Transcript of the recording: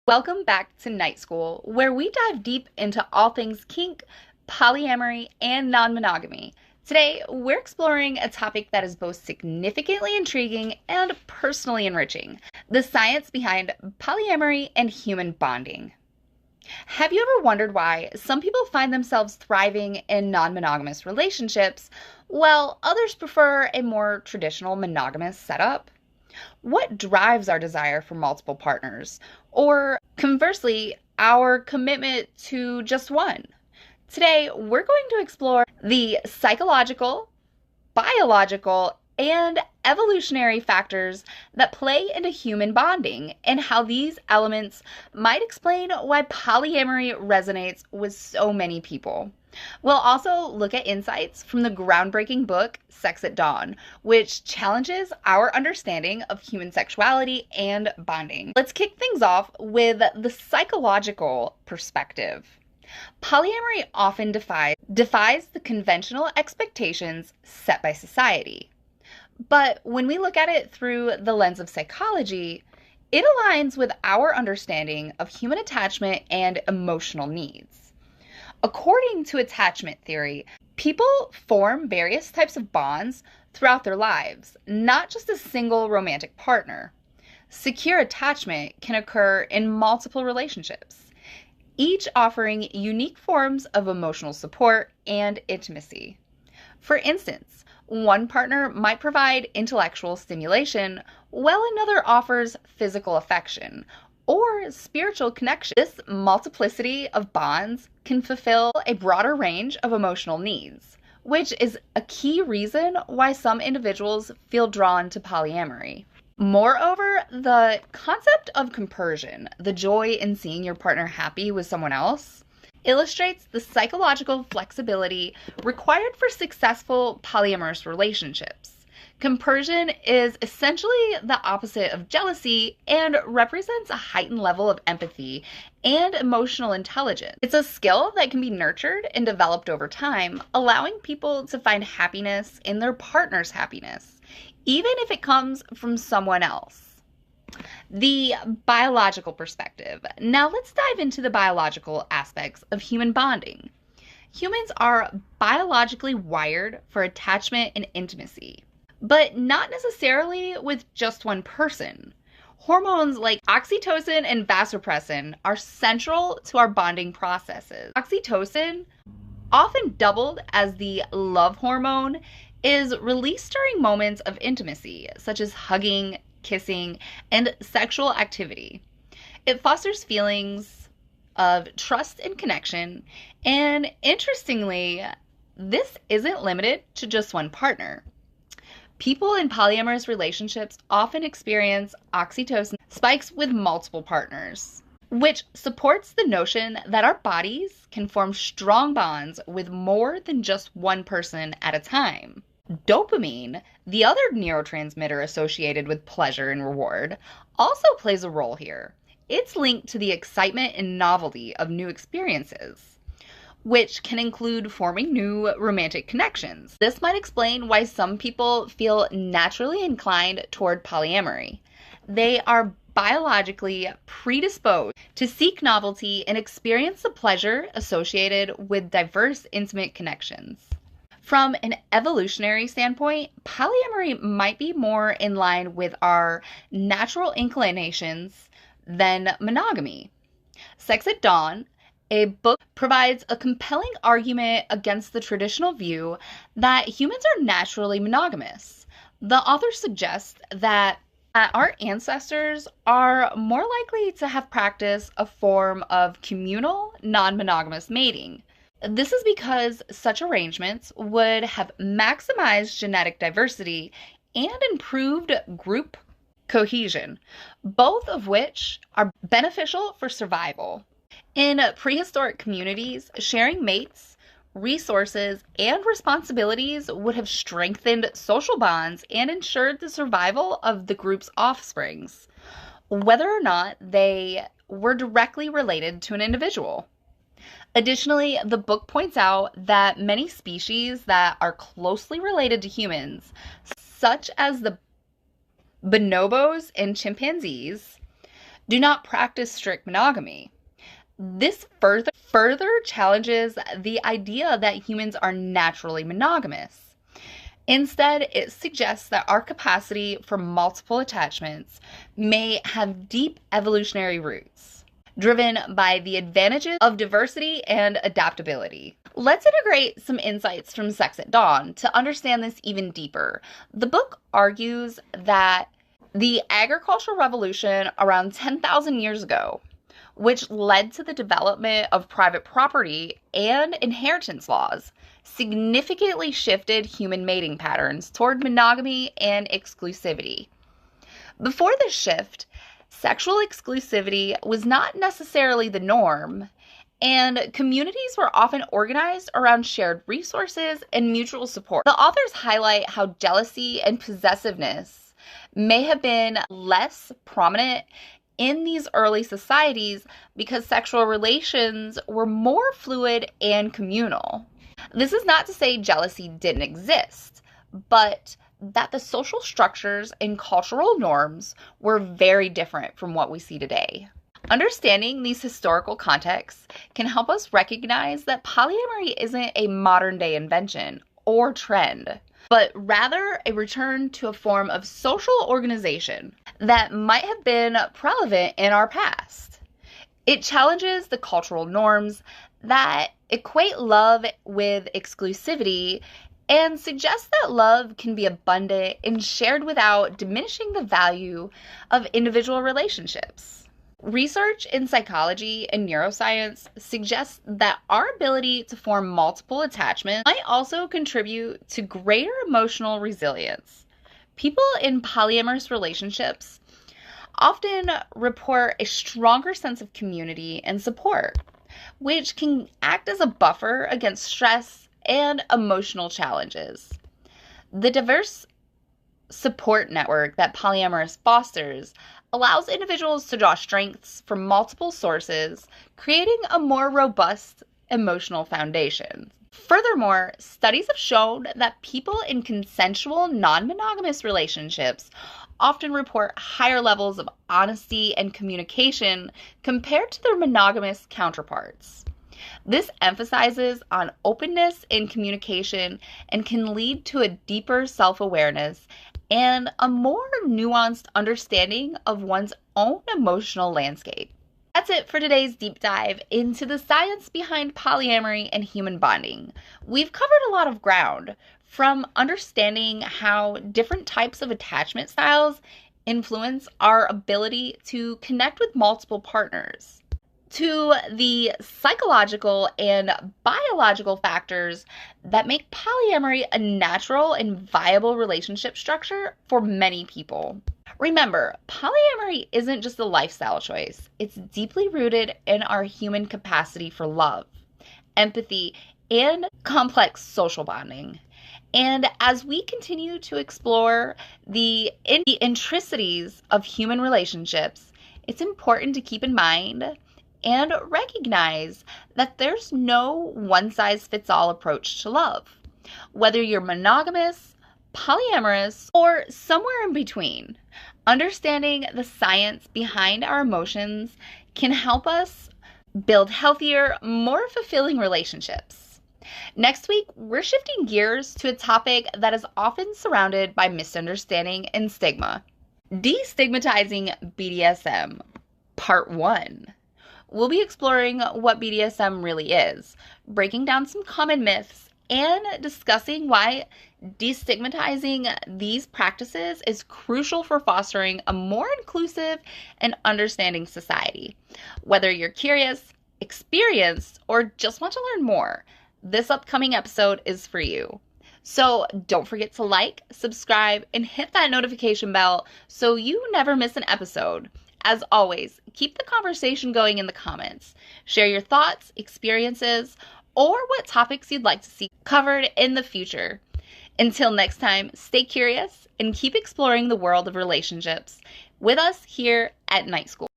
Welcome back to Night School, where we dive deep into all things kink, polyamory, and non monogamy. Today, we're exploring a topic that is both significantly intriguing and personally enriching: the science behind polyamory and human bonding. Have you ever wondered why some people find themselves thriving in non monogamous relationships, while others prefer a more traditional monogamous setup? What drives our desire for multiple partners? Or conversely, our commitment to just one? Today, we're going to explore the psychological, biological, and evolutionary factors that play into human bonding and how these elements might explain why polyamory resonates with so many people. We'll also look at insights from the groundbreaking book Sex at Dawn, which challenges our understanding of human sexuality and bonding. Let's kick things off with the psychological perspective. Polyamory often defies the conventional expectations set by society. But when we look at it through the lens of psychology, it aligns with our understanding of human attachment and emotional needs. According to attachment theory, people form various types of bonds throughout their lives, not just a single romantic partner. Secure attachment can occur in multiple relationships, each offering unique forms of emotional support and intimacy. For instance, one partner might provide intellectual stimulation, while another offers physical affection or spiritual connection. This multiplicity of bonds can fulfill a broader range of emotional needs, which is a key reason why some individuals feel drawn to polyamory. Moreover, the concept of compersion, the joy in seeing your partner happy with someone else, illustrates the psychological flexibility required for successful polyamorous relationships. Compersion is essentially the opposite of jealousy and represents a heightened level of empathy and emotional intelligence. It's a skill that can be nurtured and developed over time, allowing people to find happiness in their partner's happiness, even if it comes from someone else. The biological perspective. Now let's dive into the biological aspects of human bonding. Humans are biologically wired for attachment and intimacy, but not necessarily with just one person. Hormones like oxytocin and vasopressin are central to our bonding processes. Oxytocin, often doubled as the love hormone, is released during moments of intimacy, such as hugging, kissing, and sexual activity. It fosters feelings of trust and connection, and interestingly, this isn't limited to just one partner. People in polyamorous relationships often experience oxytocin spikes with multiple partners, which supports the notion that our bodies can form strong bonds with more than just one person at a time. Dopamine, the other neurotransmitter associated with pleasure and reward, also plays a role here. It's linked to the excitement and novelty of new experiences, which can include forming new romantic connections. This might explain why some people feel naturally inclined toward polyamory. They are biologically predisposed to seek novelty and experience the pleasure associated with diverse, intimate connections. From an evolutionary standpoint, polyamory might be more in line with our natural inclinations than monogamy. Sex at Dawn, a book, provides a compelling argument against the traditional view that humans are naturally monogamous. The author suggests that our ancestors are more likely to have practiced a form of communal, non-monogamous mating. This is because such arrangements would have maximized genetic diversity and improved group cohesion, both of which are beneficial for survival. In prehistoric communities, sharing mates, resources, and responsibilities would have strengthened social bonds and ensured the survival of the group's offsprings, whether or not they were directly related to an individual. Additionally, the book points out that many species that are closely related to humans, such as the bonobos and chimpanzees, do not practice strict monogamy. This further challenges the idea that humans are naturally monogamous. Instead, it suggests that our capacity for multiple attachments may have deep evolutionary roots, driven by the advantages of diversity and adaptability. Let's integrate some insights from Sex at Dawn to understand this even deeper. The book argues that the agricultural revolution around 10,000 years ago, which led to the development of private property and inheritance laws, significantly shifted human mating patterns toward monogamy and exclusivity. Before this shift, sexual exclusivity was not necessarily the norm, and communities were often organized around shared resources and mutual support. The authors highlight how jealousy and possessiveness may have been less prominent in these early societies because sexual relations were more fluid and communal. This is not to say jealousy didn't exist, but that the social structures and cultural norms were very different from what we see today. Understanding these historical contexts can help us recognize that polyamory isn't a modern-day invention or trend, but rather a return to a form of social organization that might have been prevalent in our past. It challenges the cultural norms that equate love with exclusivity and suggests that love can be abundant and shared without diminishing the value of individual relationships. Research in psychology and neuroscience suggests that our ability to form multiple attachments might also contribute to greater emotional resilience. People in polyamorous relationships often report a stronger sense of community and support, which can act as a buffer against stress and emotional challenges. The diverse support network that polyamorous fosters allows individuals to draw strengths from multiple sources, creating a more robust emotional foundation. Furthermore, studies have shown that people in consensual, non-monogamous relationships often report higher levels of honesty and communication compared to their monogamous counterparts. This emphasizes on openness in communication and can lead to a deeper self-awareness and a more nuanced understanding of one's own emotional landscape. That's it for today's deep dive into the science behind polyamory and human bonding. We've covered a lot of ground, from understanding how different types of attachment styles influence our ability to connect with multiple partners, to the psychological and biological factors that make polyamory a natural and viable relationship structure for many people. Remember, polyamory isn't just a lifestyle choice. It's deeply rooted in our human capacity for love, empathy, and complex social bonding. And as we continue to explore the intricacies of human relationships, it's important to keep in mind and recognize that there's no one-size-fits-all approach to love. Whether you're monogamous, polyamorous, or somewhere in between, understanding the science behind our emotions can help us build healthier, more fulfilling relationships. Next week, we're shifting gears to a topic that is often surrounded by misunderstanding and stigma. Destigmatizing BDSM, Part 1. We'll be exploring what BDSM really is, breaking down some common myths, and discussing why destigmatizing these practices is crucial for fostering a more inclusive and understanding society. Whether you're curious, experienced, or just want to learn more, this upcoming episode is for you. So don't forget to like, subscribe, and hit that notification bell so you never miss an episode. As always, keep the conversation going in the comments. Share your thoughts, experiences, or what topics you'd like to see covered in the future. Until next time, stay curious and keep exploring the world of relationships with us here at Night School.